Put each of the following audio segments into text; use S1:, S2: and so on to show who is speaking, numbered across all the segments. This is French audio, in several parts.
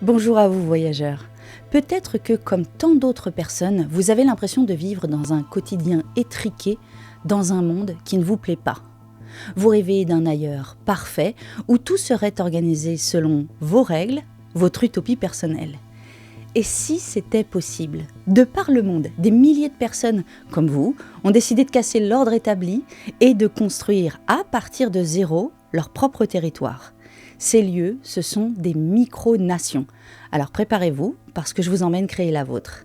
S1: Bonjour à vous voyageurs. Peut-être que comme tant d'autres personnes, vous avez l'impression de vivre dans un quotidien étriqué, dans un monde qui ne vous plaît pas. Vous rêvez d'un ailleurs parfait où tout serait organisé selon vos règles, votre utopie personnelle. Et si c'était possible? De par le monde, des milliers de personnes comme vous ont décidé de casser l'ordre établi et de construire à partir de zéro leur propre territoire. Ces lieux, ce sont des micro-nations. Alors préparez-vous, parce que je vous emmène créer la vôtre.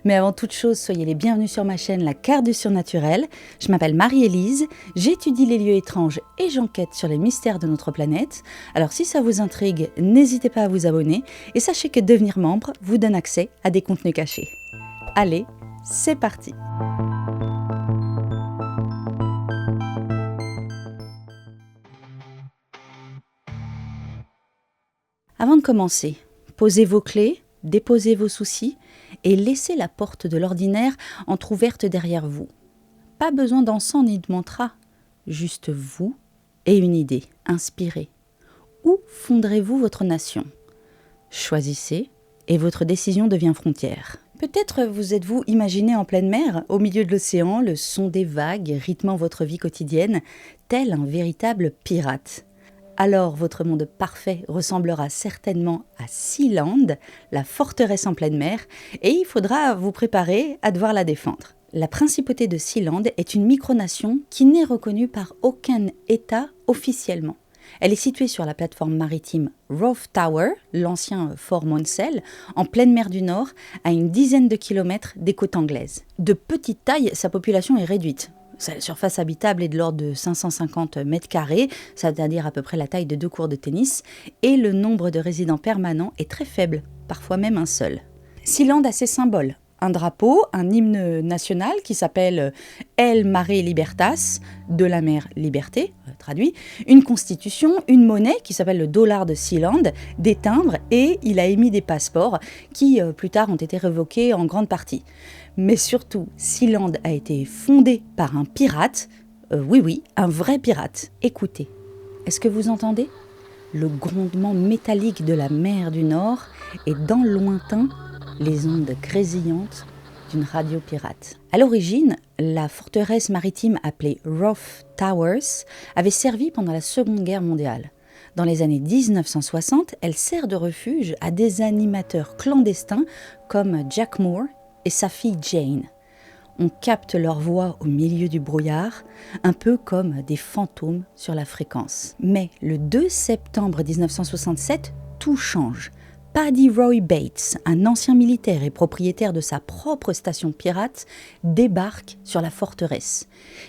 S1: Mais avant toute chose, soyez les bienvenus sur ma chaîne La Carte du Surnaturel. Je m'appelle Marie-Élise, j'étudie les lieux étranges et j'enquête sur les mystères de notre planète. Alors si ça vous intrigue, n'hésitez pas à vous abonner et sachez que devenir membre vous donne accès à des contenus cachés. Allez, c'est parti! Avant de commencer, posez vos clés, déposez vos soucis et laissez la porte de l'ordinaire entrouverte derrière vous. Pas besoin d'encens ni de mantra, juste vous et une idée, inspirez. Où fonderez-vous votre nation? Choisissez et votre décision devient frontière. Peut-être vous êtes-vous imaginé en pleine mer, au milieu de l'océan, le son des vagues rythmant votre vie quotidienne, tel un véritable pirate. Alors votre monde parfait ressemblera certainement à Sealand, la forteresse en pleine mer, et il faudra vous préparer à devoir la défendre. La principauté de Sealand est une micronation qui n'est reconnue par aucun État officiellement. Elle est située sur la plateforme maritime Rough Tower, l'ancien fort Monsell, en pleine mer du Nord, à une dizaine de kilomètres des côtes anglaises. De petite taille, sa population est réduite. Sa surface habitable est de l'ordre de 550 mètres carrés, c'est-à-dire à peu près la taille de 2 courts de tennis, et le nombre de résidents permanents est très faible, parfois même un seul. Sealand a ses symboles. Un drapeau, un hymne national qui s'appelle El Mare Libertas, de la mer liberté, traduit, une constitution, une monnaie qui s'appelle le dollar de Sealand, des timbres et il a émis des passeports qui plus tard ont été révoqués en grande partie. Mais surtout, Sealand a été fondé par un pirate, oui, un vrai pirate. Écoutez, est-ce que vous entendez? Le grondement métallique de la mer du Nord et dans le lointain, les ondes grésillantes d'une radio pirate. À l'origine, la forteresse maritime appelée Rough Towers avait servi pendant la Seconde Guerre mondiale. Dans les années 1960, elle sert de refuge à des animateurs clandestins comme Jack Moore et sa fille Jane. On capte leur voix au milieu du brouillard, un peu comme des fantômes sur la fréquence. Mais le 2 septembre 1967, tout change. Paddy Roy Bates, un ancien militaire et propriétaire de sa propre station pirate, débarque sur la forteresse.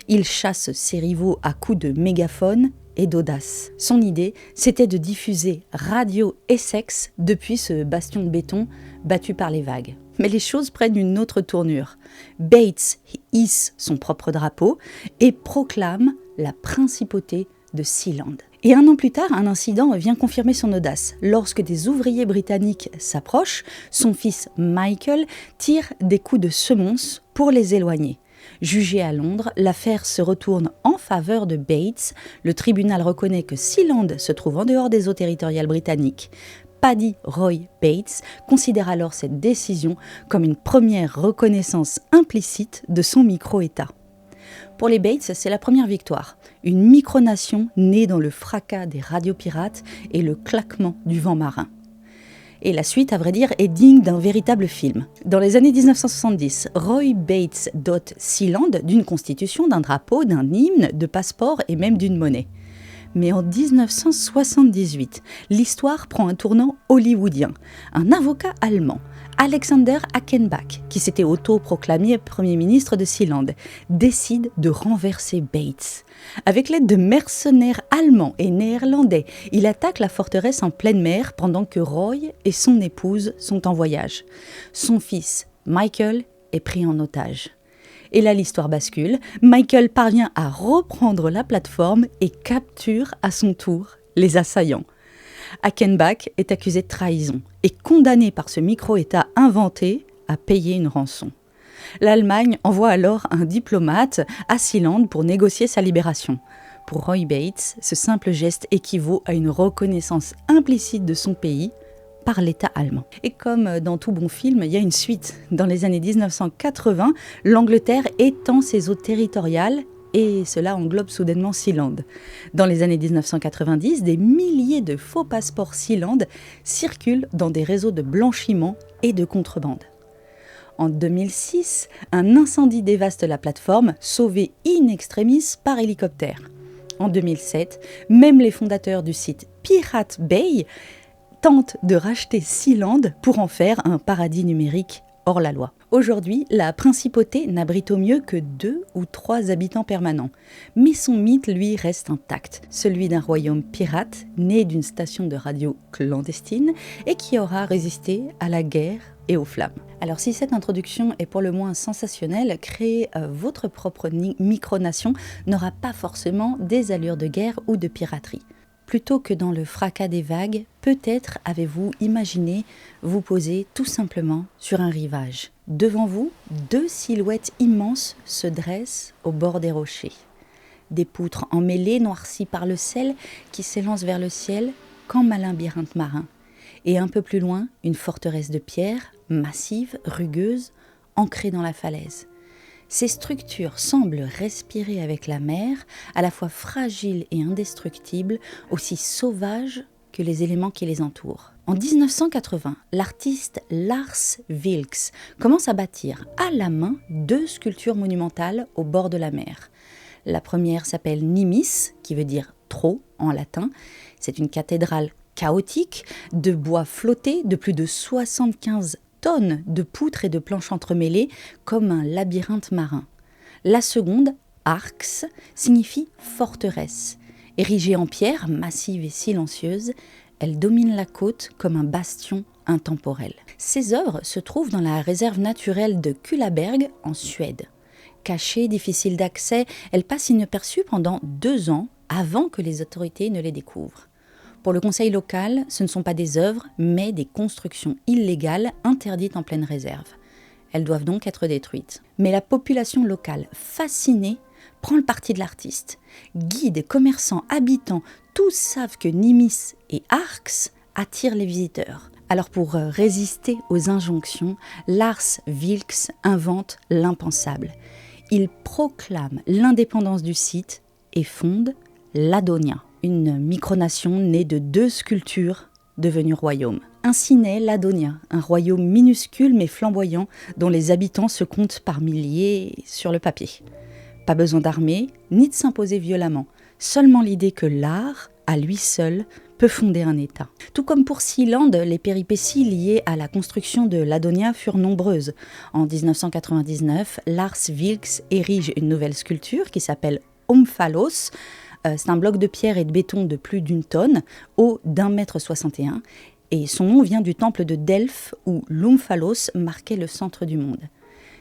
S1: Il chasse ses rivaux à coups de mégaphone et d'audace. Son idée, c'était de diffuser radio et sexe depuis ce bastion de béton battu par les vagues. Mais les choses prennent une autre tournure. Bates hisse son propre drapeau et proclame la principauté de Sealand. Et 1 an plus tard, un incident vient confirmer son audace. Lorsque des ouvriers britanniques s'approchent, son fils Michael tire des coups de semonce pour les éloigner. Jugé à Londres, l'affaire se retourne en faveur de Bates. Le tribunal reconnaît que Sealand se trouve en dehors des eaux territoriales britanniques. Paddy Roy Bates considère alors cette décision comme une première reconnaissance implicite de son micro-État. Pour les Bates, c'est la première victoire. Une micronation née dans le fracas des radios pirates et le claquement du vent marin. Et la suite, à vrai dire, est digne d'un véritable film. Dans les années 1970, Roy Bates dote Sealand d'une constitution, d'un drapeau, d'un hymne, de passeports et même d'une monnaie. Mais en 1978, l'histoire prend un tournant hollywoodien. Un avocat allemand, Alexander Achenbach, qui s'était auto-proclamé Premier ministre de Sealand, décide de renverser Bates. Avec l'aide de mercenaires allemands et néerlandais, il attaque la forteresse en pleine mer pendant que Roy et son épouse sont en voyage. Son fils, Michael, est pris en otage. Et là, l'histoire bascule. Michael parvient à reprendre la plateforme et capture à son tour les assaillants. Achenbach est accusé de trahison et condamné par ce micro-État inventé à payer une rançon. L'Allemagne envoie alors un diplomate à Sealand pour négocier sa libération. Pour Roy Bates, ce simple geste équivaut à une reconnaissance implicite de son pays par l'État allemand. Et comme dans tout bon film, il y a une suite. Dans les années 1980, l'Angleterre étend ses eaux territoriales et cela englobe soudainement Sealand. Dans les années 1990, des milliers de faux passeports Sealand circulent dans des réseaux de blanchiment et de contrebande. En 2006, un incendie dévaste la plateforme, sauvée in extremis par hélicoptère. En 2007, même les fondateurs du site Pirate Bay tentent de racheter Sealand pour en faire un paradis numérique hors la loi. Aujourd'hui, la principauté n'abrite au mieux que 2 ou 3 habitants permanents. Mais son mythe, lui, reste intact. Celui d'un royaume pirate, né d'une station de radio clandestine et qui aura résisté à la guerre et aux flammes. Alors si cette introduction est pour le moins sensationnelle, créer votre propre micronation n'aura pas forcément des allures de guerre ou de piraterie. Plutôt que dans le fracas des vagues, peut-être avez-vous imaginé vous poser tout simplement sur un rivage. Devant vous, 2 silhouettes immenses se dressent au bord des rochers. Des poutres emmêlées, noircies par le sel, qui s'élancent vers le ciel comme un labyrinthe marin. Et un peu plus loin, une forteresse de pierre, massive, rugueuse, ancrée dans la falaise. Ces structures semblent respirer avec la mer, à la fois fragiles et indestructibles, aussi sauvages que les éléments qui les entourent. En 1980, l'artiste Lars Vilks commence à bâtir à la main 2 sculptures monumentales au bord de la mer. La première s'appelle Nimis, qui veut dire « trop » en latin. C'est une cathédrale chaotique, de bois flotté, de plus de 75 tonnes de poutres et de planches entremêlées, comme un labyrinthe marin. La seconde, Arx, signifie forteresse. Érigée en pierre, massive et silencieuse, elle domine la côte comme un bastion intemporel. Ces œuvres se trouvent dans la réserve naturelle de Kullaberg, en Suède. Cachées, difficiles d'accès, elles passent inaperçues pendant 2 ans avant que les autorités ne les découvrent. Pour le conseil local, ce ne sont pas des œuvres, mais des constructions illégales interdites en pleine réserve. Elles doivent donc être détruites. Mais la population locale, fascinée, prend le parti de l'artiste. Guides, commerçants, habitants, tous savent que Nimis et Arx attirent les visiteurs. Alors pour résister aux injonctions, Lars Vilks invente l'impensable. Il proclame l'indépendance du site et fonde l'Adonia, une micronation née de 2 sculptures devenues royaume. Ainsi naît l'Adonia, un royaume minuscule mais flamboyant dont les habitants se comptent par milliers sur le papier. Pas besoin d'armée, ni de s'imposer violemment, seulement l'idée que l'art, à lui seul, peut fonder un État. Tout comme pour Sealand, les péripéties liées à la construction de l'Adonia furent nombreuses. En 1999, Lars Vilks érige une nouvelle sculpture qui s'appelle Omphalos. C'est un bloc de pierre et de béton de plus d'1 tonne, haut d'1,61 m, et son nom vient du temple de Delphes où l'Omphalos marquait le centre du monde.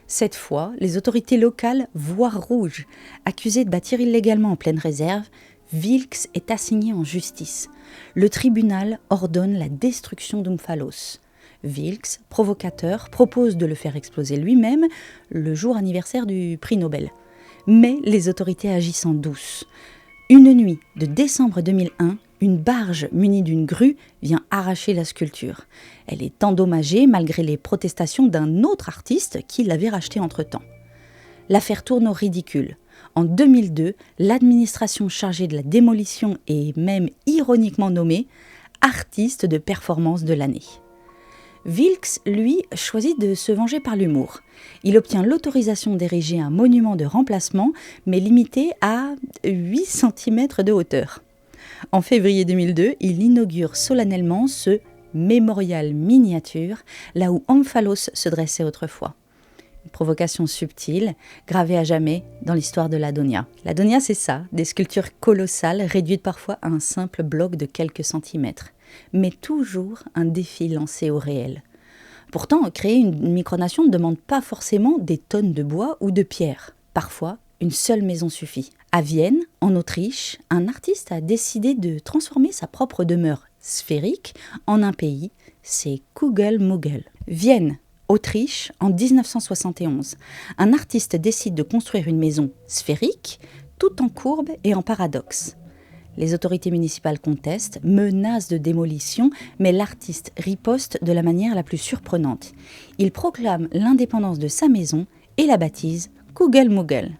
S1: Cette fois, les autorités locales voient rouge. Accusé de bâtir illégalement en pleine réserve, Vilks est assigné en justice. Le tribunal ordonne la destruction d'Omphalos. Vilks, provocateur, propose de le faire exploser lui-même le jour anniversaire du prix Nobel. Mais les autorités agissent en douce. Une nuit de décembre 2001, une barge munie d'une grue vient arracher la sculpture. Elle est endommagée malgré les protestations d'un autre artiste qui l'avait rachetée entre-temps. L'affaire tourne au ridicule. En 2002, l'administration chargée de la démolition est même ironiquement nommée artiste de performance de l'année. Vilks, lui, choisit de se venger par l'humour. Il obtient l'autorisation d'ériger un monument de remplacement, mais limité à 8 cm de hauteur. En février 2002, il inaugure solennellement ce mémorial miniature, là où Omphalos se dressait autrefois. Une provocation subtile, gravée à jamais dans l'histoire de l'Adonia. L'Adonia, c'est ça, des sculptures colossales, réduites parfois à un simple bloc de quelques centimètres. Mais toujours un défi lancé au réel. Pourtant, créer une micronation ne demande pas forcément des tonnes de bois ou de pierre. Parfois, une seule maison suffit. À Vienne, en Autriche, un artiste a décidé de transformer sa propre demeure sphérique en un pays, c'est Kugelmogel. Vienne, Autriche, en 1971. Un artiste décide de construire une maison sphérique, tout en courbe et en paradoxe. Les autorités municipales contestent, menacent de démolition, mais l'artiste riposte de la manière la plus surprenante. Il proclame l'indépendance de sa maison et la baptise Kugelmugel.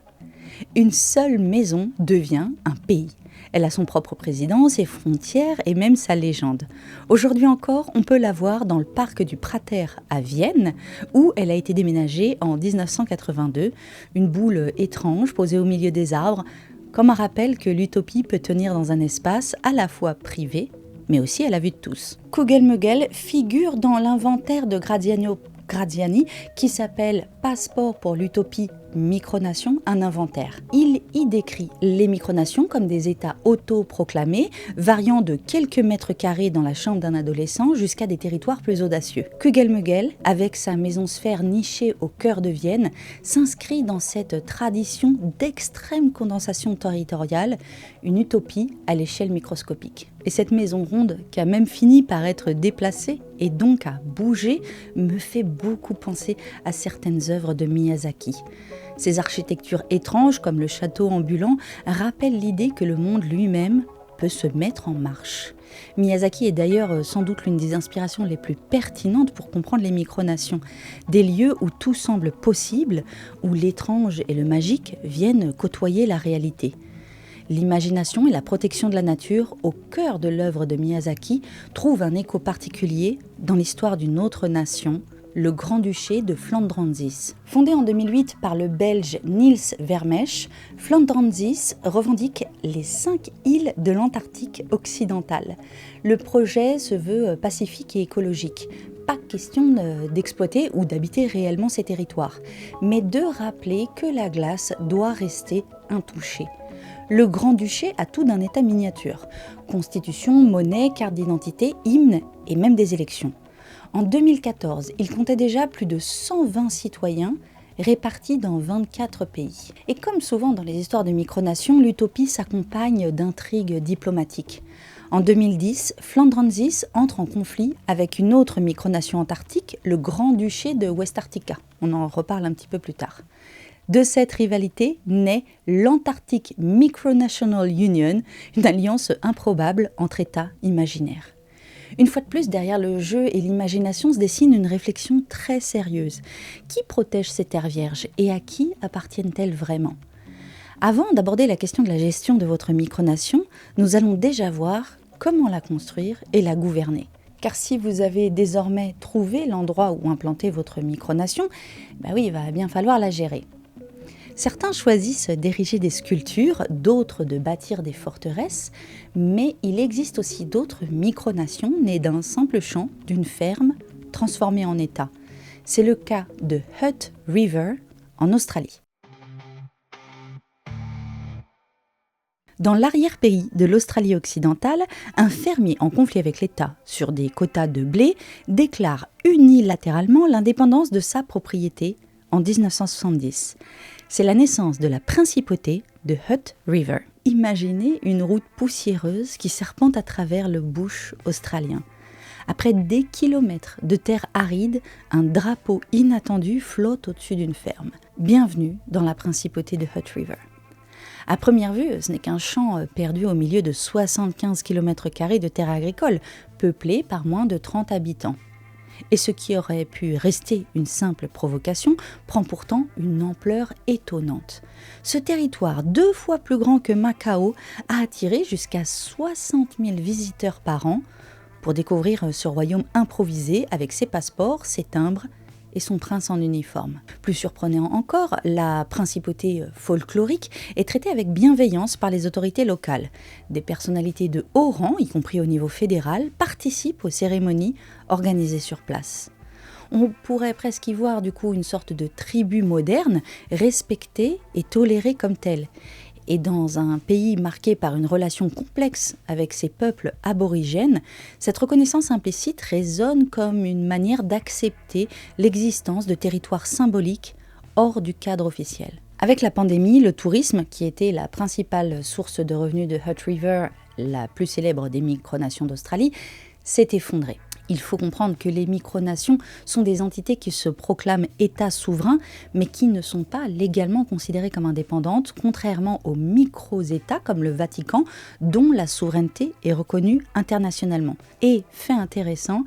S1: Une seule maison devient un pays. Elle a son propre président, ses frontières et même sa légende. Aujourd'hui encore, on peut la voir dans le parc du Prater à Vienne, où elle a été déménagée en 1982, une boule étrange posée au milieu des arbres, comme un rappel que l'utopie peut tenir dans un espace à la fois privé, mais aussi à la vue de tous. Kugelmugel figure dans l'inventaire de Graziani qui s'appelle Passeport pour l'utopie micronation, un inventaire. Il y décrit les micronations comme des États autoproclamés, variant de quelques mètres carrés dans la chambre d'un adolescent jusqu'à des territoires plus audacieux. Kugelmugel, avec sa maison sphère nichée au cœur de Vienne, s'inscrit dans cette tradition d'extrême condensation territoriale, une utopie à l'échelle microscopique. Et cette maison ronde, qui a même fini par être déplacée et donc à bouger, me fait beaucoup penser à certaines œuvres de Miyazaki. Ces architectures étranges, comme le château ambulant, rappellent l'idée que le monde lui-même peut se mettre en marche. Miyazaki est d'ailleurs sans doute l'une des inspirations les plus pertinentes pour comprendre les micronations. Des lieux où tout semble possible, où l'étrange et le magique viennent côtoyer la réalité. L'imagination et la protection de la nature, au cœur de l'œuvre de Miyazaki, trouvent un écho particulier dans l'histoire d'une autre nation, le Grand-Duché de Flandrensis. Fondé en 2008 par le Belge Niels Vermeersch, Flandrensis revendique les 5 îles de l'Antarctique occidentale. Le projet se veut pacifique et écologique. Pas question d'exploiter ou d'habiter réellement ces territoires, mais de rappeler que la glace doit rester intouchée. Le Grand-Duché a tout d'un État miniature. Constitution, monnaie, carte d'identité, hymne et même des élections. En 2014, il comptait déjà plus de 120 citoyens répartis dans 24 pays. Et comme souvent dans les histoires de micronations, l'utopie s'accompagne d'intrigues diplomatiques. En 2010, Flandrensis entre en conflit avec une autre micronation antarctique, le Grand-Duché de Westartica. On en reparle un petit peu plus tard. De cette rivalité naît l'Antarctic Micronational Union, une alliance improbable entre États imaginaires. Une fois de plus, derrière le jeu et l'imagination se dessine une réflexion très sérieuse. Qui protège ces terres vierges et à qui appartiennent-elles vraiment ? Avant d'aborder la question de la gestion de votre micronation, nous allons déjà voir comment la construire et la gouverner. Car si vous avez désormais trouvé l'endroit où implanter votre micronation, il va bien falloir la gérer. Certains choisissent d'ériger des sculptures, d'autres de bâtir des forteresses, mais il existe aussi d'autres micronations nées d'un simple champ, d'une ferme, transformée en État. C'est le cas de Hutt River en Australie. Dans l'arrière-pays de l'Australie occidentale, un fermier en conflit avec l'État sur des quotas de blé déclare unilatéralement l'indépendance de sa propriété en 1970. C'est la naissance de la principauté de Hutt River. Imaginez une route poussiéreuse qui serpente à travers le bush australien. Après des kilomètres de terre aride, un drapeau inattendu flotte au-dessus d'une ferme. Bienvenue dans la principauté de Hutt River. À première vue, ce n'est qu'un champ perdu au milieu de 75 km² de terre agricole, peuplé par moins de 30 habitants. Et ce qui aurait pu rester une simple provocation prend pourtant une ampleur étonnante. Ce territoire, 2 fois plus grand que Macao, a attiré jusqu'à 60 000 visiteurs par an pour découvrir ce royaume improvisé avec ses passeports, ses timbres et son prince en uniforme. Plus surprenant encore, la principauté folklorique est traitée avec bienveillance par les autorités locales. Des personnalités de haut rang, y compris au niveau fédéral, participent aux cérémonies organisées sur place. On pourrait presque y voir du coup une sorte de tribu moderne, respectée et tolérée comme telle. Et dans un pays marqué par une relation complexe avec ses peuples aborigènes, cette reconnaissance implicite résonne comme une manière d'accepter l'existence de territoires symboliques hors du cadre officiel. Avec la pandémie, le tourisme, qui était la principale source de revenus de Hutt River, la plus célèbre des micronations d'Australie, s'est effondré. Il faut comprendre que les micronations sont des entités qui se proclament États souverains, mais qui ne sont pas légalement considérées comme indépendantes, contrairement aux micro-États comme le Vatican, dont la souveraineté est reconnue internationalement. Et, fait intéressant,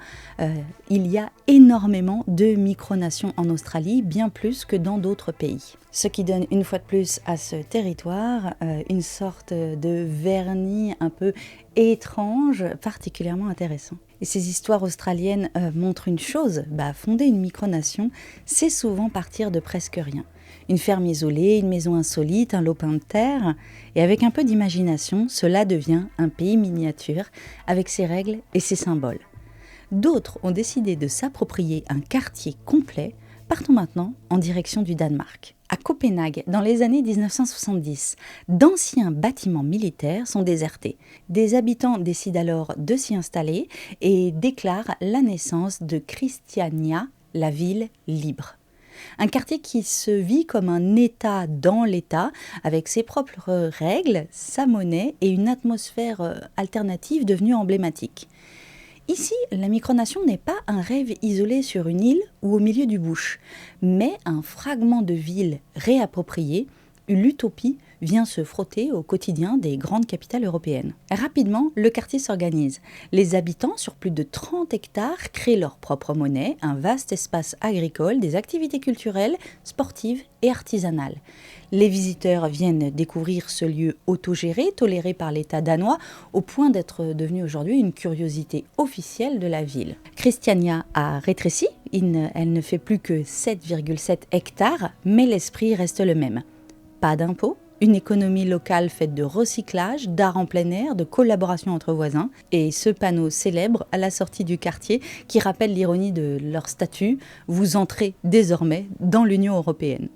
S1: il y a énormément de micronations en Australie, bien plus que dans d'autres pays. Ce qui donne une fois de plus à ce territoire une sorte de vernis un peu étrange, particulièrement intéressant. Et ces histoires australiennes montrent une chose, fonder une micronation, c'est souvent partir de presque rien. Une ferme isolée, une maison insolite, un lopin de terre, et avec un peu d'imagination, cela devient un pays miniature, avec ses règles et ses symboles. D'autres ont décidé de s'approprier un quartier complet. Partons maintenant en direction du Danemark. À Copenhague, dans les années 1970, d'anciens bâtiments militaires sont désertés. Des habitants décident alors de s'y installer et déclarent la naissance de Christiania, la ville libre. Un quartier qui se vit comme un État dans l'État, avec ses propres règles, sa monnaie et une atmosphère alternative devenue emblématique. Ici, la micronation n'est pas un rêve isolé sur une île ou au milieu du bush, mais un fragment de ville réapproprié. L'utopie vient se frotter au quotidien des grandes capitales européennes. Rapidement, le quartier s'organise. Les habitants, sur plus de 30 hectares, créent leur propre monnaie, un vaste espace agricole, des activités culturelles, sportives et artisanales. Les visiteurs viennent découvrir ce lieu autogéré, toléré par l'État danois, au point d'être devenu aujourd'hui une curiosité officielle de la ville. Christiania a rétréci, elle ne fait plus que 7,7 hectares, mais l'esprit reste le même. Pas d'impôts, une économie locale faite de recyclage, d'art en plein air, de collaboration entre voisins, et ce panneau célèbre à la sortie du quartier qui rappelle l'ironie de leur statut, vous entrez désormais dans l'Union européenne.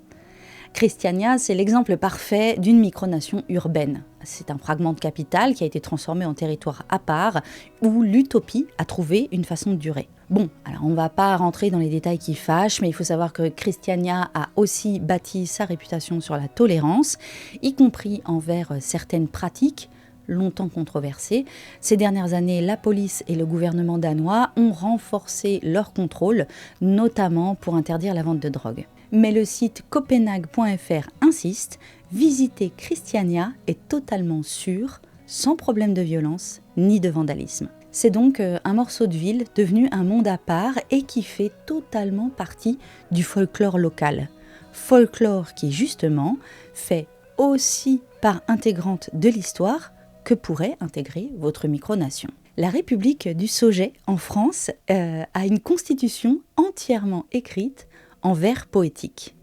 S1: Christiania, c'est l'exemple parfait d'une micronation urbaine. C'est un fragment de capitale qui a été transformé en territoire à part, où l'utopie a trouvé une façon de durer. Bon, alors on ne va pas rentrer dans les détails qui fâchent, mais il faut savoir que Christiania a aussi bâti sa réputation sur la tolérance, y compris envers certaines pratiques longtemps controversées. Ces dernières années, la police et le gouvernement danois ont renforcé leur contrôle, notamment pour interdire la vente de drogue. Mais le site copenhague.fr insiste, visiter Christiania est totalement sûr, sans problème de violence ni de vandalisme. C'est donc un morceau de ville devenu un monde à part et qui fait totalement partie du folklore local. Folklore qui justement fait aussi part intégrante de l'histoire que pourrait intégrer votre micronation. La République du Sauget en France a une constitution entièrement écrite en vers poétique.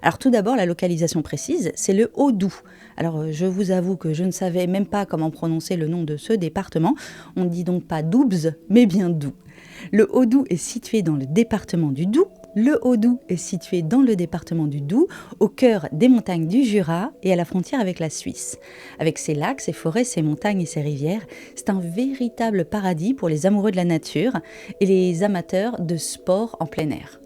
S1: Alors tout d'abord, la localisation précise, c'est le Haut-Doubs. Alors je vous avoue que je ne savais même pas comment prononcer le nom de ce département. On ne dit donc pas Doubs, mais bien Doubs. Le Haut-Doubs est situé dans le département du Doubs. Le Haut-Doubs est situé dans le département du Doubs, au cœur des montagnes du Jura et à la frontière avec la Suisse. Avec ses lacs, ses forêts, ses montagnes et ses rivières, c'est un véritable paradis pour les amoureux de la nature et les amateurs de sport en plein air.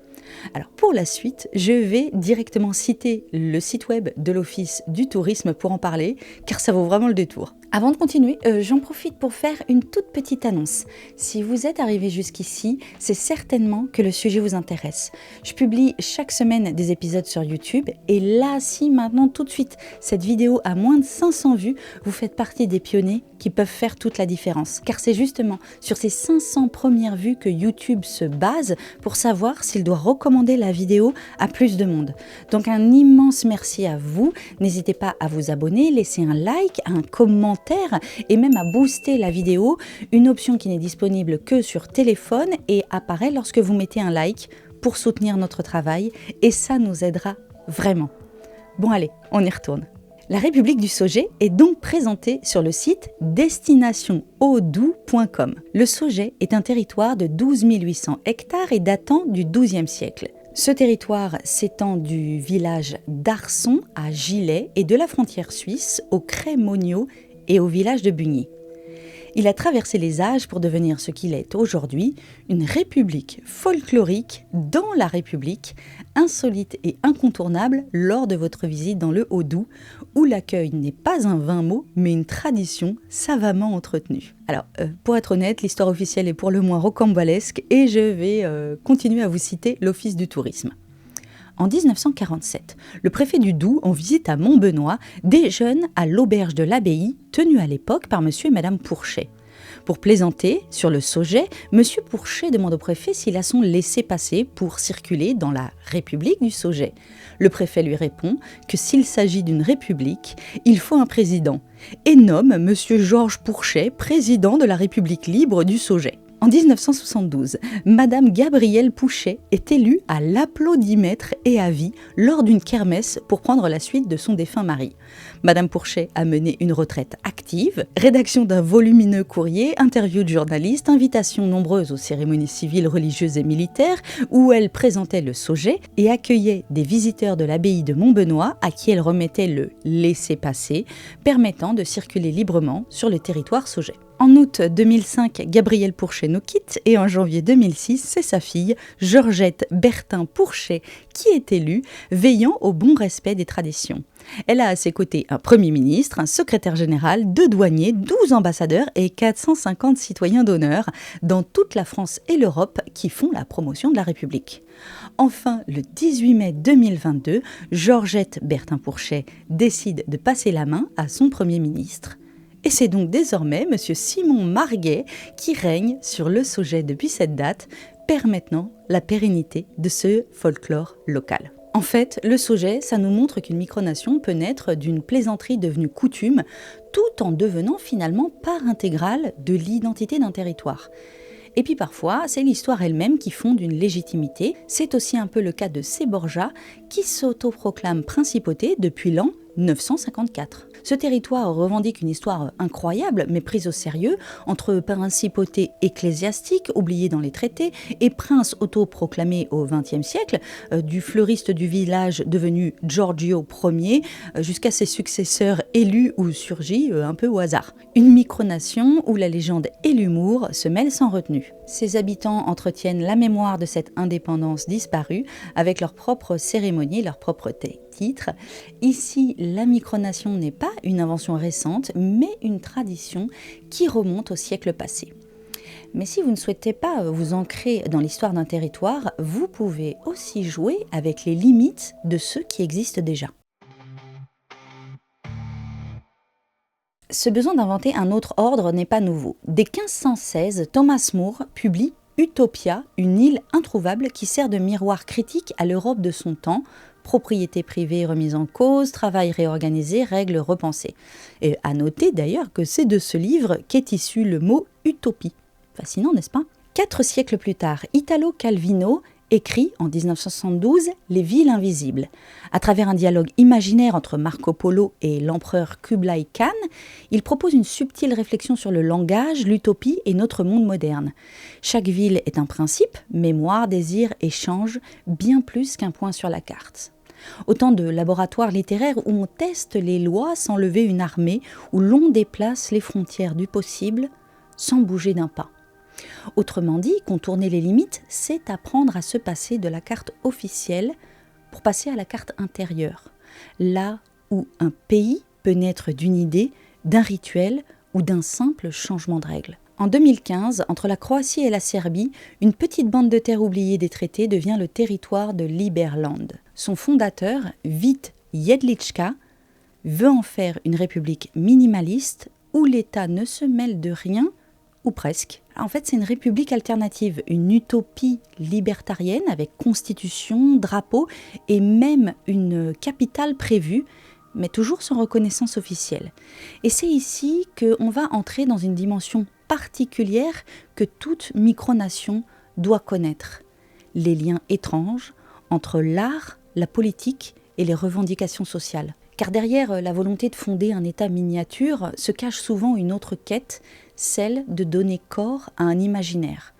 S1: Alors pour la suite, je vais directement citer le site web de l'Office du tourisme pour en parler, car ça vaut vraiment le détour. Avant de continuer, j'en profite pour faire une toute petite annonce. Si vous êtes arrivé jusqu'ici, c'est certainement que le sujet vous intéresse. Je publie chaque semaine des épisodes sur YouTube, et là, si maintenant tout de suite cette vidéo a moins de 500 vues, vous faites partie des pionniers qui peuvent faire toute la différence. Car c'est justement sur ces 500 premières vues que YouTube se base pour savoir s'il doit recommander la vidéo à plus de monde. Donc un immense merci à vous. N'hésitez pas à vous abonner, laisser un like, un commentaire et même à booster la vidéo, une option qui n'est disponible que sur téléphone et apparaît lorsque vous mettez un like pour soutenir notre travail et ça nous aidera vraiment. Bon allez, on y retourne. La République du Sauget est donc présentée sur le site destinationaudoubs.com. Le Sauget est un territoire de 12 800 hectares et datant du XIIe siècle. Ce territoire s'étend du village d'Arson à Gilet et de la frontière suisse au Crémonio et au village de Bugny. Il a traversé les âges pour devenir ce qu'il est aujourd'hui, une république folklorique dans la République, insolite et incontournable lors de votre visite dans le Haut-Doubs, où l'accueil n'est pas un vain mot, mais une tradition savamment entretenue. Alors, pour être honnête, l'histoire officielle est pour le moins rocambolesque et je vais continuer à vous citer l'Office du tourisme. En 1947, le préfet du Doubs, en visite à Montbenoît, déjeune à l'auberge de l'abbaye, tenue à l'époque par monsieur et madame Pourchet. Pour plaisanter sur le Sauget, monsieur Pourchet demande au préfet s'il a son laissez-passer pour circuler dans la République du Sauget. Le préfet lui répond que s'il s'agit d'une république, il faut un président, et nomme monsieur Georges Pourchet président de la République libre du Sauget. En 1972, Madame Gabrielle Pouchet est élue à l'applaudimètre et à vie lors d'une kermesse pour prendre la suite de son défunt mari. Madame Pourchet a mené une retraite active, rédaction d'un volumineux courrier, interview de journalistes, invitations nombreuses aux cérémonies civiles, religieuses et militaires où elle présentait le Sauget et accueillait des visiteurs de l'abbaye de Montbenoît à qui elle remettait le laissez-passer permettant de circuler librement sur le territoire Sauget. En août 2005, Gabrielle Pourchet nous quitte et en janvier 2006, c'est sa fille, Georgette Bertin Pourchet, qui est élue, veillant au bon respect des traditions. Elle a à ses côtés un Premier ministre, un secrétaire général, 2 douaniers, 12 ambassadeurs et 450 citoyens d'honneur dans toute la France et l'Europe qui font la promotion de la République. Enfin, le 18 mai 2022, Georgette Bertin Pourchet décide de passer la main à son Premier ministre. Et c'est donc désormais M. Simon Marguet qui règne sur le Sauget depuis cette date, permettant la pérennité de ce folklore local. En fait, le Sauget, ça nous montre qu'une micronation peut naître d'une plaisanterie devenue coutume, tout en devenant finalement part intégrale de l'identité d'un territoire. Et puis parfois, c'est l'histoire elle-même qui fonde une légitimité. C'est aussi un peu le cas de Séborja, qui s'autoproclame principauté depuis l'an 954. Ce territoire revendique une histoire incroyable, mais prise au sérieux, entre principauté ecclésiastique, oubliée dans les traités, et prince autoproclamé au XXe siècle, du fleuriste du village devenu Giorgio Ier, jusqu'à ses successeurs élus ou surgis un peu au hasard. Une micronation où la légende et l'humour se mêlent sans retenue. Ses habitants entretiennent la mémoire de cette indépendance disparue avec leurs propres cérémonies, leurs propres titres. Ici, la micronation n'est pas une invention récente, mais une tradition qui remonte au siècle passé. Mais si vous ne souhaitez pas vous ancrer dans l'histoire d'un territoire, vous pouvez aussi jouer avec les limites de ceux qui existent déjà. Ce besoin d'inventer un autre ordre n'est pas nouveau. Dès 1516, Thomas More publie Utopia, une île introuvable qui sert de miroir critique à l'Europe de son temps, propriété privée remise en cause, travail réorganisé, règles repensées. Et à noter d'ailleurs que c'est de ce livre qu'est issu le mot utopie. Fascinant, n'est-ce pas ? 4 siècles plus tard, Italo Calvino écrit en 1972 Les villes invisibles. À travers un dialogue imaginaire entre Marco Polo et l'empereur Kublai Khan, il propose une subtile réflexion sur le langage, l'utopie et notre monde moderne. Chaque ville est un principe, mémoire, désir, échange, bien plus qu'un point sur la carte. Autant de laboratoires littéraires où on teste les lois sans lever une armée, où l'on déplace les frontières du possible sans bouger d'un pas. Autrement dit, contourner les limites, c'est apprendre à se passer de la carte officielle pour passer à la carte intérieure, là où un pays peut naître d'une idée, d'un rituel ou d'un simple changement de règles. En 2015, entre la Croatie et la Serbie, une petite bande de terre oubliée des traités devient le territoire de Liberland. Son fondateur, Vit Jedlička, veut en faire une république minimaliste où l'État ne se mêle de rien, ou presque. En fait, c'est une république alternative, une utopie libertarienne avec constitution, drapeau et même une capitale prévue, mais toujours sans reconnaissance officielle. Et c'est ici qu'on va entrer dans une dimension particulière que toute micronation doit connaître. Les liens étranges entre l'art, la politique et les revendications sociales. Car derrière la volonté de fonder un État miniature se cache souvent une autre quête, celle de donner corps à un imaginaire.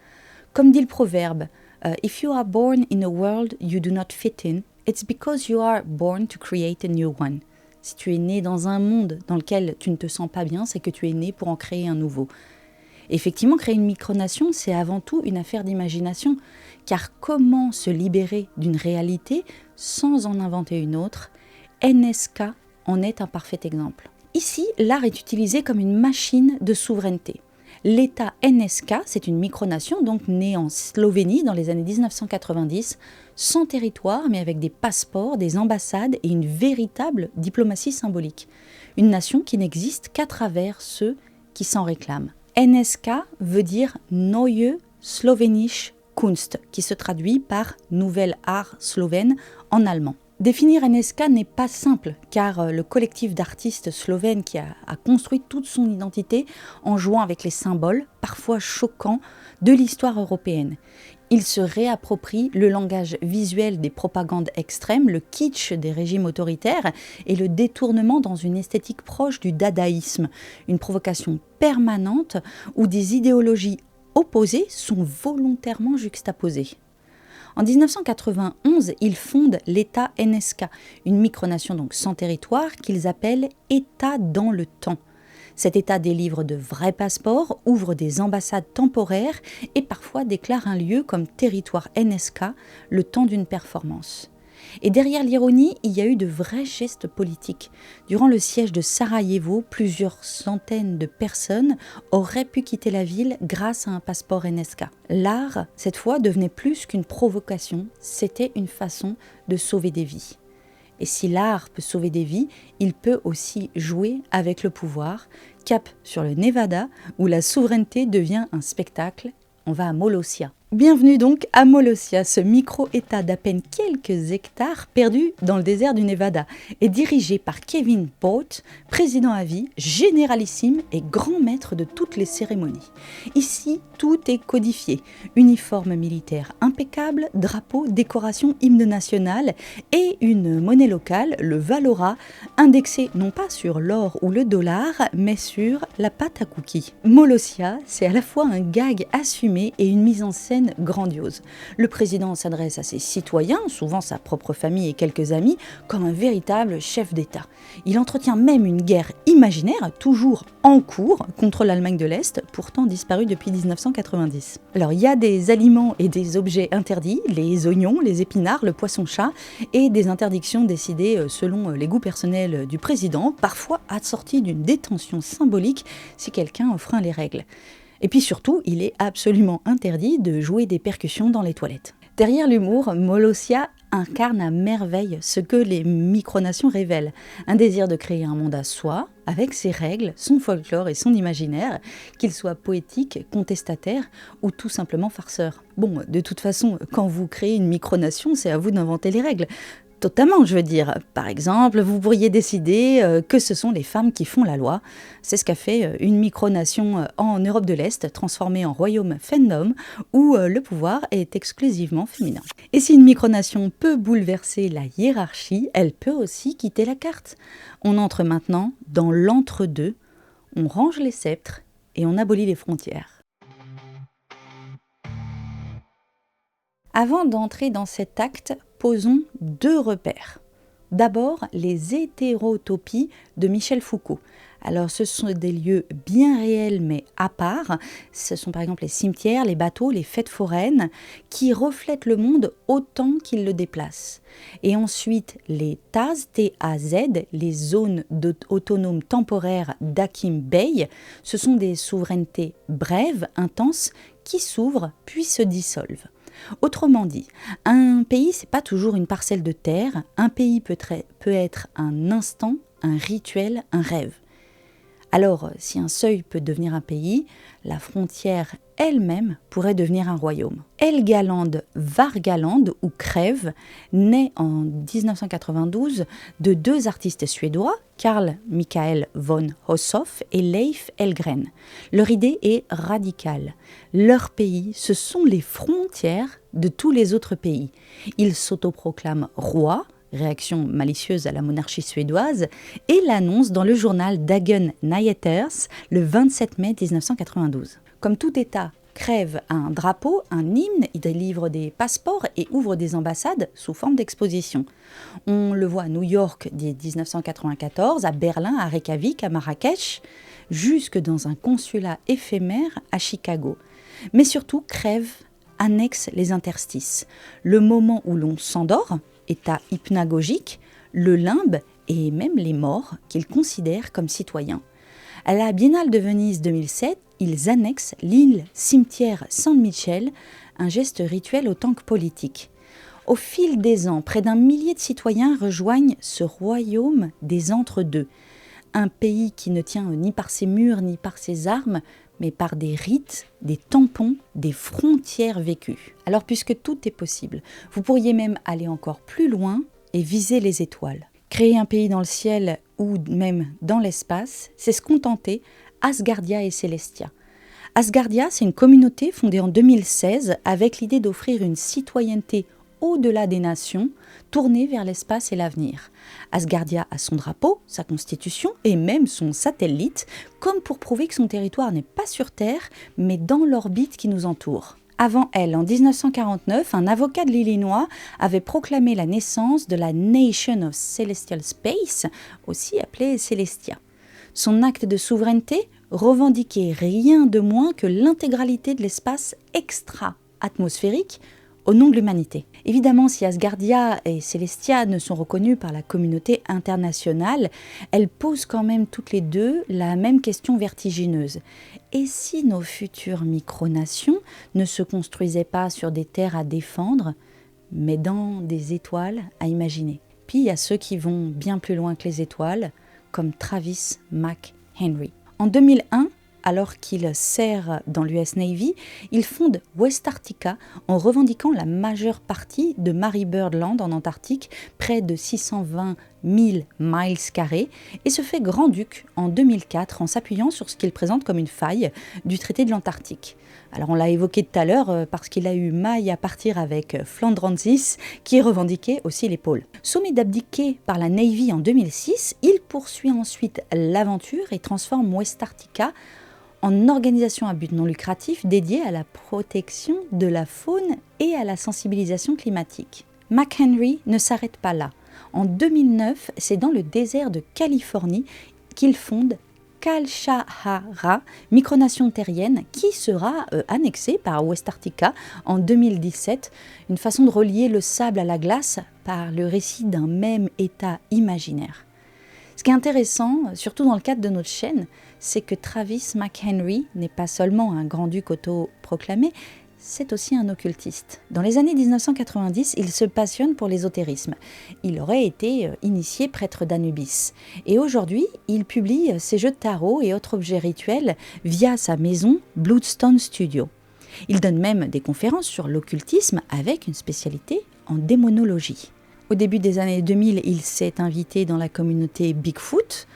S1: Comme dit le proverbe, « If you are born in a world you do not fit in, it's because you are born to create a new one. » Si tu es né dans un monde dans lequel tu ne te sens pas bien, c'est que tu es né pour en créer un nouveau. Et effectivement, créer une micronation, c'est avant tout une affaire d'imagination, car comment se libérer d'une réalité sans en inventer une autre ? NSK en est un parfait exemple. Ici, l'art est utilisé comme une machine de souveraineté. L'État NSK, c'est une micronation donc née en Slovénie dans les années 1990, sans territoire mais avec des passeports, des ambassades et une véritable diplomatie symbolique. Une nation qui n'existe qu'à travers ceux qui s'en réclament. NSK veut dire Neue Slowenische Kunst, qui se traduit par Nouvel Art Slovène en allemand. Définir NSK n'est pas simple, car le collectif d'artistes slovènes qui a construit toute son identité en jouant avec les symboles, parfois choquants, de l'histoire européenne. Il se réapproprie le langage visuel des propagandes extrêmes, le kitsch des régimes autoritaires et le détournement dans une esthétique proche du dadaïsme, une provocation permanente où des idéologies opposées sont volontairement juxtaposées. En 1991, ils fondent l'État NSK, une micronation donc sans territoire qu'ils appellent État dans le temps. Cet État délivre de vrais passeports, ouvre des ambassades temporaires et parfois déclare un lieu comme territoire NSK le temps d'une performance. Et derrière l'ironie, il y a eu de vrais gestes politiques. Durant le siège de Sarajevo, plusieurs centaines de personnes auraient pu quitter la ville grâce à un passeport NSK. L'art, cette fois, devenait plus qu'une provocation, c'était une façon de sauver des vies. Et si l'art peut sauver des vies, il peut aussi jouer avec le pouvoir. Cap sur le Nevada, où la souveraineté devient un spectacle. On va à Molossia. Bienvenue donc à Molossia, ce micro-état d'à peine quelques hectares perdu dans le désert du Nevada et dirigé par Kevin Boat, président à vie, généralissime et grand maître de toutes les cérémonies. Ici, tout est codifié. Uniforme militaire impeccable, drapeau, décoration, hymne national et une monnaie locale, le Valora, indexée non pas sur l'or ou le dollar, mais sur la pâte à cookies. Molossia, c'est à la fois un gag assumé et une mise en scène grandiose. Le président s'adresse à ses citoyens, souvent sa propre famille et quelques amis, comme un véritable chef d'État. Il entretient même une guerre imaginaire, toujours en cours, contre l'Allemagne de l'Est, pourtant disparue depuis 1990. Alors il y a des aliments et des objets interdits, les oignons, les épinards, le poisson-chat, et des interdictions décidées selon les goûts personnels du président, parfois assorties d'une détention symbolique si quelqu'un enfreint les règles. Et puis surtout, il est absolument interdit de jouer des percussions dans les toilettes. Derrière l'humour, Molossia incarne à merveille ce que les micronations révèlent. Un désir de créer un monde à soi, avec ses règles, son folklore et son imaginaire, qu'il soit poétique, contestataire ou tout simplement farceur. Bon, de toute façon, quand vous créez une micronation, c'est à vous d'inventer les règles. Totalement, je veux dire. Par exemple, vous pourriez décider que ce sont les femmes qui font la loi. C'est ce qu'a fait une micronation en Europe de l'Est, transformée en royaume fandom, où le pouvoir est exclusivement féminin. Et si une micronation peut bouleverser la hiérarchie, elle peut aussi quitter la carte. On entre maintenant dans l'entre-deux, on range les sceptres et on abolit les frontières. Avant d'entrer dans cet acte, posons deux repères. D'abord, les hétérotopies de Michel Foucault. Alors, ce sont des lieux bien réels mais à part. Ce sont par exemple les cimetières, les bateaux, les fêtes foraines qui reflètent le monde autant qu'ils le déplacent. Et ensuite, les TAZ, T-A-Z, les zones autonomes temporaires d'Akim Bey. Ce sont des souverainetés brèves, intenses, qui s'ouvrent puis se dissolvent. Autrement dit, un pays, c'est pas toujours une parcelle de terre, un pays peut être un instant, un rituel, un rêve. Alors, si un seuil peut devenir un pays, la frontière elle-même pourrait devenir un royaume. Helgaland Vargaland, ou Crève, naît en 1992 de deux artistes suédois, Carl Michael von Hossoff et Leif Elgren. Leur idée est radicale. Leur pays, ce sont les frontières de tous les autres pays. Ils s'autoproclament rois, réaction malicieuse à la monarchie suédoise, et l'annonce dans le journal Dagen Nyheters le 27 mai 1992. Comme tout État, Crève a un drapeau, un hymne, il délivre des passeports et ouvre des ambassades sous forme d'exposition. On le voit à New York dès 1994, à Berlin, à Reykjavik, à Marrakech, jusque dans un consulat éphémère à Chicago. Mais surtout, Crève annexe les interstices, le moment où l'on s'endort, état hypnagogique, le limbe, et même les morts qu'ils considèrent comme citoyens. À la Biennale de Venise 2007, ils annexent l'île cimetière San Michele, un geste rituel autant que politique. Au fil des ans, près d'1 millier de citoyens rejoignent ce royaume des entre-deux. Un pays qui ne tient ni par ses murs ni par ses armes, mais par des rites, des tampons, des frontières vécues. Alors puisque tout est possible, vous pourriez même aller encore plus loin et viser les étoiles. Créer un pays dans le ciel ou même dans l'espace, c'est se contenter Asgardia et Celestia. Asgardia, c'est une communauté fondée en 2016 avec l'idée d'offrir une citoyenneté au-delà des nations, tournée vers l'espace et l'avenir. Asgardia a son drapeau, sa constitution et même son satellite, comme pour prouver que son territoire n'est pas sur Terre, mais dans l'orbite qui nous entoure. Avant elle, en 1949, un avocat de l'Illinois avait proclamé la naissance de la Nation of Celestial Space, aussi appelée Celestia. Son acte de souveraineté revendiquait rien de moins que l'intégralité de l'espace extra-atmosphérique au nom de l'humanité. Évidemment, si Asgardia et Celestia ne sont reconnus par la communauté internationale, elles posent quand même toutes les deux la même question vertigineuse. Et si nos futures micronations ne se construisaient pas sur des terres à défendre, mais dans des étoiles à imaginer? Puis il y a ceux qui vont bien plus loin que les étoiles, comme Travis McHenry. En 2001, alors qu'il sert dans l'US Navy, il fonde Westarctica en revendiquant la majeure partie de Mary Bird Land en Antarctique, près de 620 000 miles carrés, et se fait grand-duc en 2004 en s'appuyant sur ce qu'il présente comme une faille du traité de l'Antarctique. Alors on l'a évoqué tout à l'heure parce qu'il a eu maille à partir avec Flandrensis qui revendiquait aussi les pôles. Sommé d'abdiquer par la Navy en 2006, il poursuit ensuite l'aventure et transforme Westarctica en organisation à but non lucratif dédiée à la protection de la faune et à la sensibilisation climatique. McHenry ne s'arrête pas là. En 2009, c'est dans le désert de Californie qu'il fonde Kalshahara, micronation terrienne qui sera annexée par Westarctica en 2017, une façon de relier le sable à la glace par le récit d'un même état imaginaire. Ce qui est intéressant, surtout dans le cadre de notre chaîne, c'est que Travis McHenry n'est pas seulement un grand-duc autoproclamé, c'est aussi un occultiste. Dans les années 1990, il se passionne pour l'ésotérisme. Il aurait été initié prêtre d'Anubis. Et aujourd'hui, il publie ses jeux de tarot et autres objets rituels via sa maison Bloodstone Studio. Il donne même des conférences sur l'occultisme avec une spécialité en démonologie. Au début des années 2000, il s'est invité dans la communauté Bigfoot.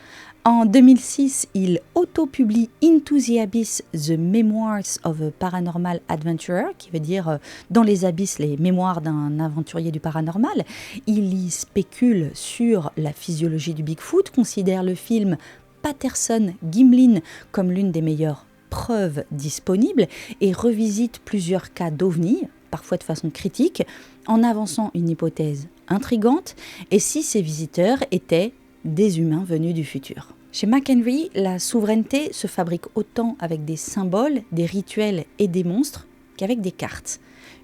S1: En 2006, il auto-publie Into the Abyss, The Memoirs of a Paranormal Adventurer, qui veut dire dans les abysses, les mémoires d'un aventurier du paranormal. Il y spécule sur la physiologie du Bigfoot, considère le film Patterson-Gimlin comme l'une des meilleures preuves disponibles et revisite plusieurs cas d'ovnis, parfois de façon critique, en avançant une hypothèse intrigante, et si ces visiteurs étaient des humains venus du futur. Chez McHenry, la souveraineté se fabrique autant avec des symboles, des rituels et des monstres qu'avec des cartes.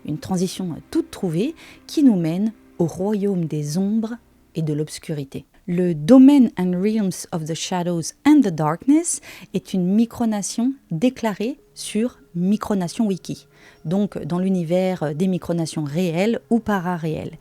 S1: Une transition toute trouvée qui nous mène au royaume des ombres et de l'obscurité. Le Domain and Realms of the Shadows and the Darkness est une micronation déclarée sur Micronation Wiki, donc dans l'univers des micronations réelles ou pararéelles.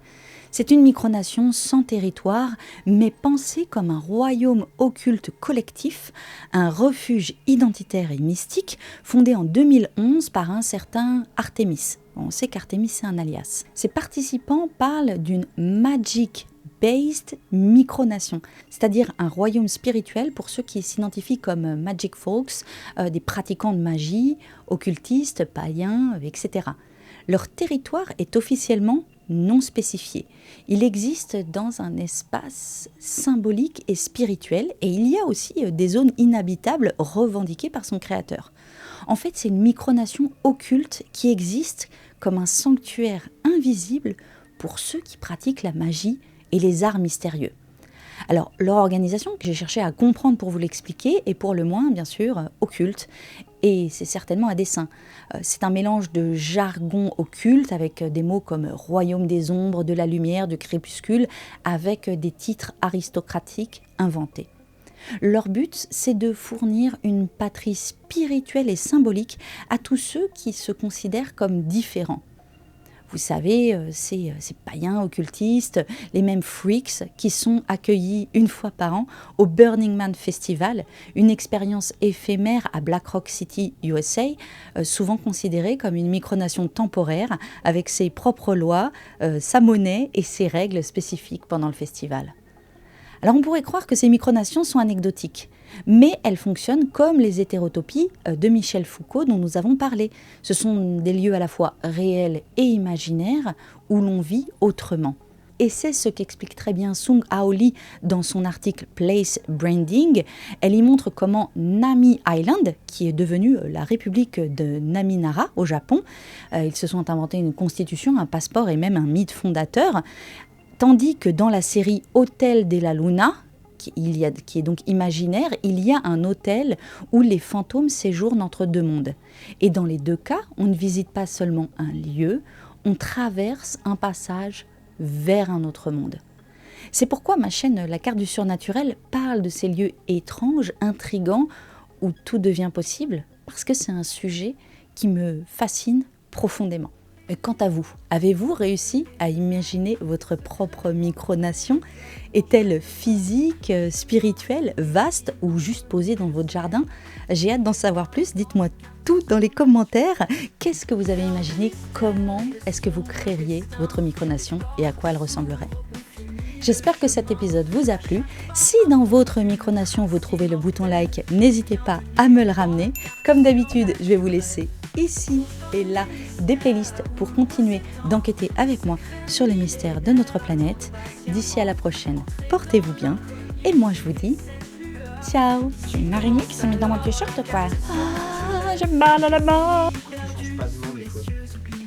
S1: C'est une micronation sans territoire, mais pensée comme un royaume occulte collectif, un refuge identitaire et mystique, fondé en 2011 par un certain Artemis. On sait qu'Artemis, c'est un alias. Ses participants parlent d'une magic-based micronation, c'est-à-dire un royaume spirituel pour ceux qui s'identifient comme magic folks, des pratiquants de magie, occultistes, païens, etc. Leur territoire est officiellement non spécifié. Il existe dans un espace symbolique et spirituel et il y a aussi des zones inhabitables revendiquées par son créateur. En fait, c'est une micronation occulte qui existe comme un sanctuaire invisible pour ceux qui pratiquent la magie et les arts mystérieux. Alors, leur organisation, que j'ai cherché à comprendre pour vous l'expliquer, est pour le moins, bien sûr, occulte Et c'est certainement à dessein. C'est un mélange de jargon occulte avec des mots comme royaume des ombres, de la lumière, du crépuscule, avec des titres aristocratiques inventés. Leur but, c'est de fournir une patrie spirituelle et symbolique à tous ceux qui se considèrent comme différents. Vous savez, ces païens occultistes, les mêmes freaks qui sont accueillis une fois par an au Burning Man Festival, une expérience éphémère à Black Rock City, USA, souvent considérée comme une micronation temporaire avec ses propres lois, sa monnaie et ses règles spécifiques pendant le festival. Alors on pourrait croire que ces micronations sont anecdotiques, mais elles fonctionnent comme les hétérotopies de Michel Foucault dont nous avons parlé. Ce sont des lieux à la fois réels et imaginaires où l'on vit autrement. Et c'est ce qu'explique très bien Sung Hao Lee dans son article Place Branding. Elle y montre comment Nami Island, qui est devenue la République de Naminara au Japon, ils se sont inventés une constitution, un passeport et même un mythe fondateur. Tandis que dans la série Hôtel de la Luna, qui est donc imaginaire, il y a un hôtel où les fantômes séjournent entre deux mondes. Et dans les deux cas, on ne visite pas seulement un lieu, on traverse un passage vers un autre monde. C'est pourquoi ma chaîne La Carte du Surnaturel parle de ces lieux étranges, intrigants, où tout devient possible, parce que c'est un sujet qui me fascine profondément. Quant à vous, avez-vous réussi à imaginer votre propre micronation? Est-elle physique, spirituelle, vaste ou juste posée dans votre jardin? J'ai hâte d'en savoir plus, dites-moi tout dans les commentaires. Qu'est-ce que vous avez imaginé? Comment est-ce que vous créeriez votre micronation et à quoi elle ressemblerait? J'espère que cet épisode vous a plu. Si dans votre micronation vous trouvez le bouton like, n'hésitez pas à me le ramener. Comme d'habitude, je vais vous laisser ici et là des playlists pour continuer d'enquêter avec moi sur les mystères de notre planète. D'ici à la prochaine, portez-vous bien et moi je vous dis ciao.
S2: J'ai une araignée qui s'est mise dans mon t-shirt quoi. Ah, j'ai mal à la main.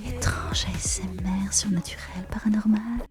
S1: Étrange ASMR surnaturel paranormal.